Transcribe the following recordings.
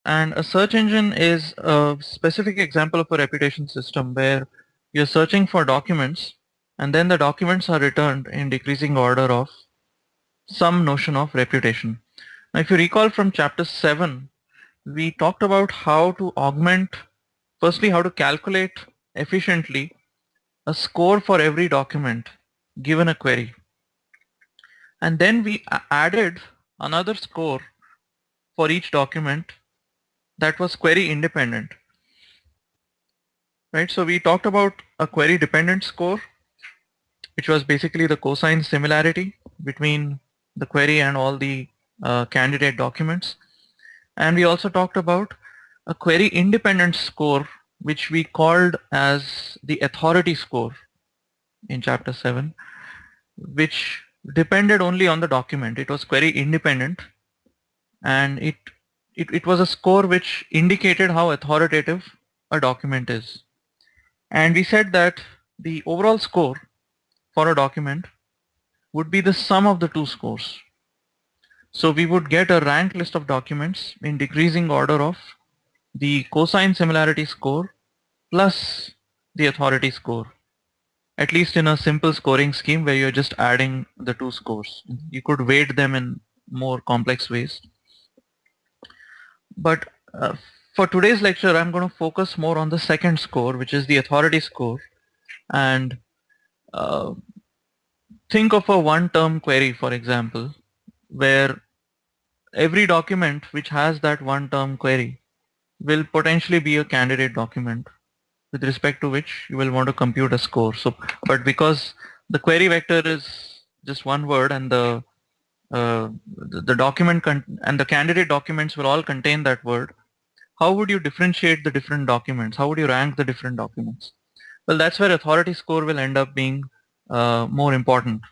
And a search engine is a specific example of a reputation system where you're searching for documents and then the documents are returned in decreasing order of some notion of reputation. Now, if you recall from chapter 7, we talked about how to augment, firstly, how to calculate efficiently a score for every document given a query. And then we added another score for each document that was query independent, right? So we talked about a query dependent score, which was basically the cosine similarity between the query and all the candidate documents. And we also talked about a query independent score, which we called as the authority score in chapter 7, which depended only on the document. It was query independent, and it was a score which indicated how authoritative a document is. And we said that the overall score for a document would be the sum of the two scores. So we would get a ranked list of documents in decreasing order of the cosine similarity score plus the authority score, at least in a simple scoring scheme where you're just adding the two scores. You could weight them in more complex ways. But for today's lecture, I'm going to focus more on the second score, which is the authority score. And uh, think of a one-term query, for example, where every document which has that one-term query will potentially be a candidate document with respect to which you will want to compute a score. So, but because the query vector is just one word and the document and the candidate documents will all contain that word, how would you differentiate the different documents? How would you rank the different documents? Well, that's where authority score will end up being more important.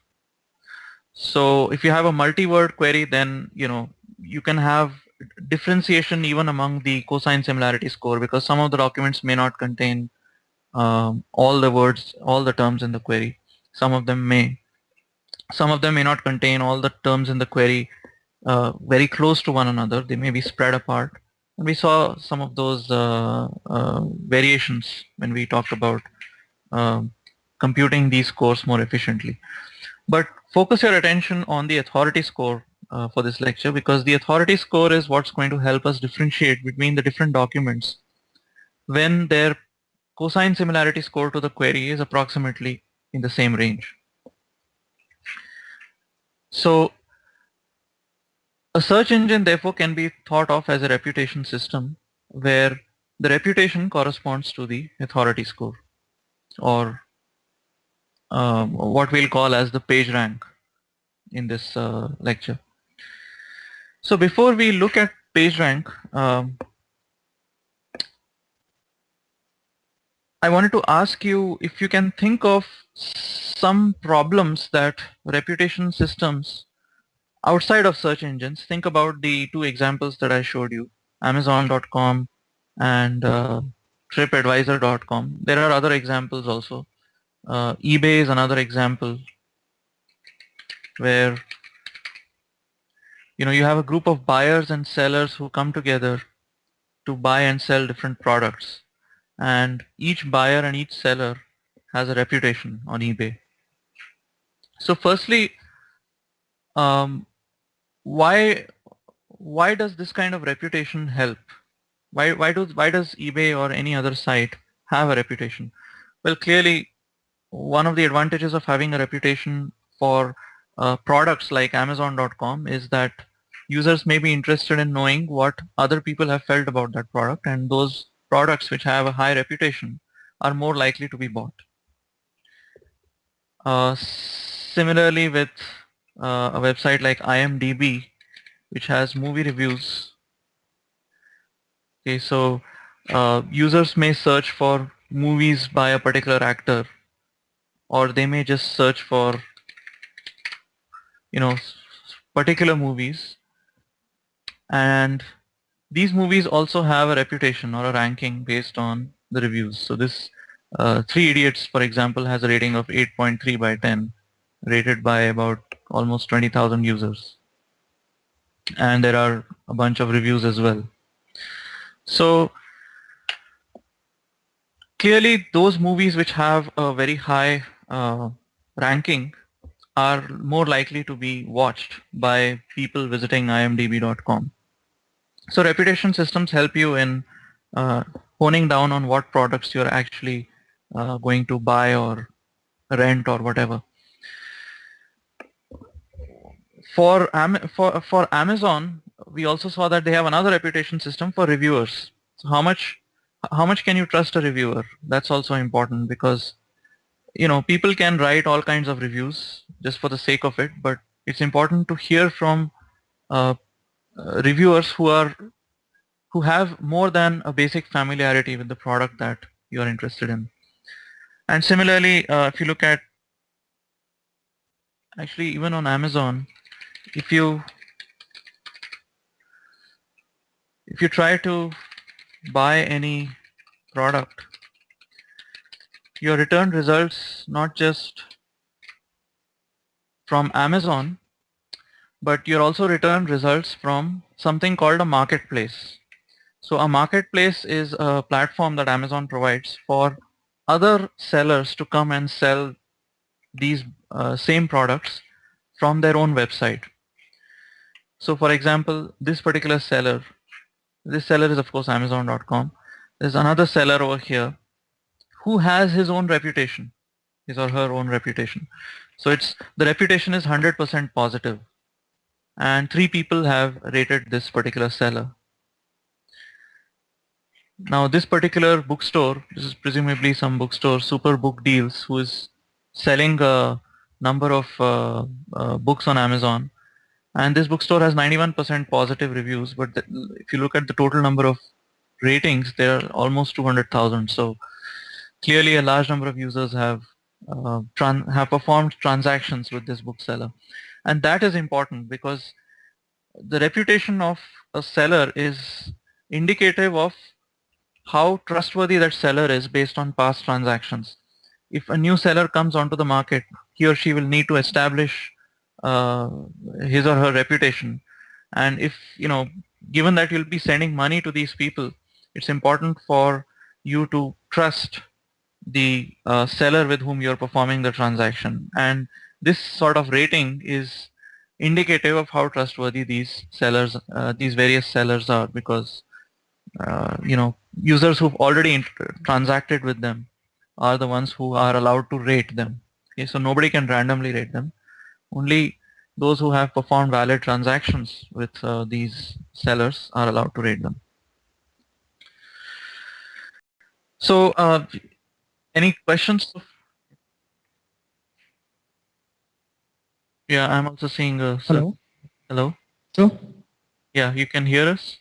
So if you have a multi-word query, then you can have differentiation even among the cosine similarity score, because some of the documents may not contain all the words, all the terms in the query. Some of them may. Some of them may not contain all the terms in the query very close to one another. They may be spread apart. And we saw some of those variations when we talked about uh, computing these scores more efficiently. But focus your attention on the authority score for this lecture, because the authority score is what's going to help us differentiate between the different documents when their cosine similarity score to the query is approximately in the same range. So a search engine therefore can be thought of as a reputation system where the reputation corresponds to the authority score, or what we'll call as the page rank in this lecture. So before we look at page rank, I wanted to ask you if you can think of some problems that reputation systems outside of search engines. Think about the two examples that I showed you, Amazon.com and TripAdvisor.com. There are other examples also. eBay is another example where you have a group of buyers and sellers who come together to buy and sell different products, and each buyer and each seller has a reputation on eBay. So firstly, um, why does this kind of reputation help? Why does eBay or any other site have a reputation? Well, clearly, one of the advantages of having a reputation for products like Amazon.com is that users may be interested in knowing what other people have felt about that product, and those products which have a high reputation are more likely to be bought. Similarly, with a website like IMDb, which has movie reviews. Okay, so users may search for movies by a particular actor, or they may just search for particular movies, and these movies also have a reputation or a ranking based on the reviews. So this Three Idiots, for example, has a rating of 8.3 by 10, rated by about almost 20,000 users, and there are a bunch of reviews as well. So clearly those movies which have a very high ranking are more likely to be watched by people visiting imdb.com. So reputation systems help you in uh, honing down on what products you're actually going to buy or rent or whatever. For Amazon, we also saw that they have another reputation system for reviewers. So how much can you trust a reviewer? That's also important because people can write all kinds of reviews just for the sake of it, but it's important to hear from uh, reviewers who have more than a basic familiarity with the product that you are interested in. And similarly, if you look at actually even on Amazon, if you try to buy any product, your return results not just from Amazon, but your also return results from something called a marketplace. So a marketplace is a platform that Amazon provides for other sellers to come and sell these same products from their own website. So for example, this seller is of course Amazon.com. There's another seller over here who has his own reputation, his or her own reputation. So the reputation is 100% positive, and 3 people have rated this particular seller. Now this particular bookstore, this is presumably some bookstore, Super Book Deals, who is selling a number of books on Amazon, and this bookstore has 91% positive reviews, but if you look at the total number of ratings, there are almost 200,000. So clearly a large number of users have performed transactions with this bookseller, and that is important because the reputation of a seller is indicative of how trustworthy that seller is based on past transactions. If a new seller comes onto the market, he or she will need to establish uh, his or her reputation. And if, given that you'll be sending money to these people, it's important for you to trust the seller with whom you're performing the transaction. And this sort of rating is indicative of how trustworthy these various sellers are, because users who've already transacted with them are the ones who are allowed to rate them. Okay, so nobody can randomly rate them. Only those who have performed valid transactions with these sellers are allowed to rate them. So, any questions? Yeah, I'm also seeing. Hello. Hello. So, Yeah, you can hear us.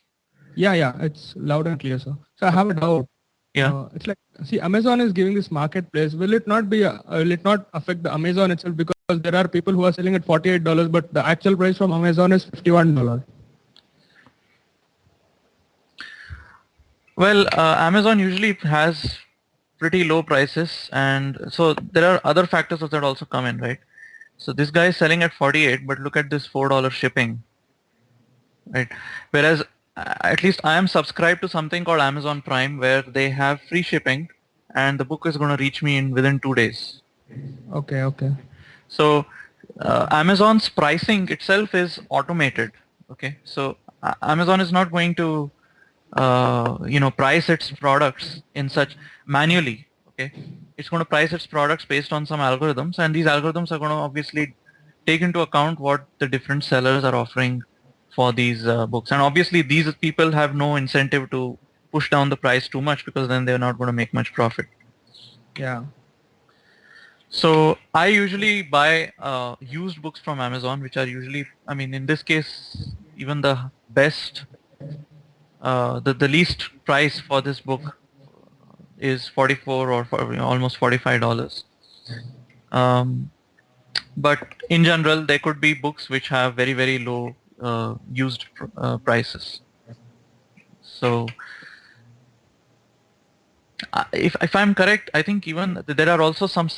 yeah, it's loud and clear, sir. So I have a doubt. Yeah. It's like, see, Amazon is giving this marketplace. Will it not be? Will it not affect the Amazon itself, because there are people who are selling at $48, but the actual price from Amazon is $51? Well, Amazon usually has pretty low prices, and so there are other factors that also come in, right? So this guy is selling at 48, but look at this $4 shipping, right? Whereas at least I am subscribed to something called Amazon Prime, where they have free shipping, and the book is going to reach me in within 2 days. Okay. So Amazon's pricing itself is automated. Okay, so Amazon is not going to price its products in such manually. Okay, it's going to price its products based on some algorithms, and these algorithms are going to obviously take into account what the different sellers are offering for these books. And obviously these people have no incentive to push down the price too much, because then they're not going to make much profit. Yeah. So I usually buy used books from Amazon, which are usually, I mean, in this case, even the best, the least price for this book is 44 or almost $45. Um, but in general, there could be books which have very, very low used prices. So if I'm correct, I think even there are also some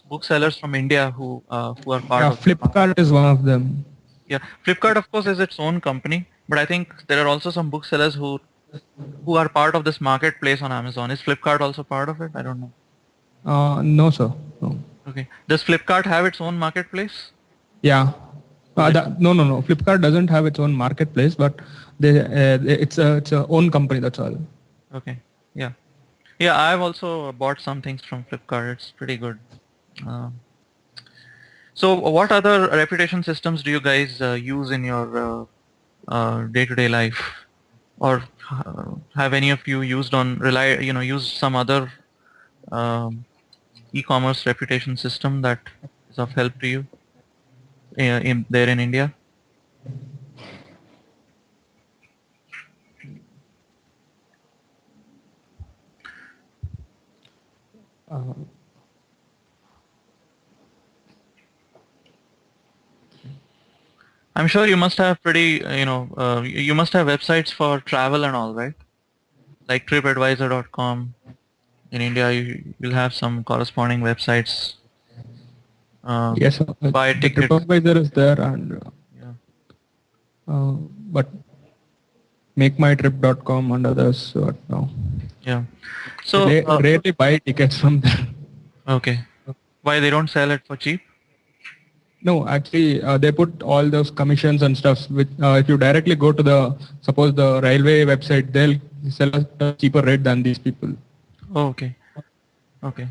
booksellers from India who are part Yeah, of this market. Flipkart is one of them. Yeah, Flipkart of course is its own company, but I think there are also some booksellers who who are part of this marketplace on Amazon. Is Flipkart also part of it? I don't know. No, sir. No. Okay. Does Flipkart have its own marketplace? Yeah. No. Flipkart doesn't have its own marketplace, but it's a own company. That's all. Okay. Yeah. Yeah, I've also bought some things from Flipkart. It's pretty good. So what other reputation systems do you guys use in your day-to-day life? Or have any of you used used some other e-commerce reputation system that is of help to you there in India? I'm sure you must have you must have websites for travel and all, right? Like TripAdvisor.com. In India, you'll have some corresponding websites. Yes, sir. Buy The tickets. TripAdvisor is there, and Yeah. but MakeMyTrip.com and others. No. Yeah. So Rarely buy tickets from them. okay. Why they don't sell it for cheap? No, actually, they put all those commissions and stuff. Which, if you directly go to suppose the railway website, they'll sell at a cheaper rate than these people. Oh, okay. Okay.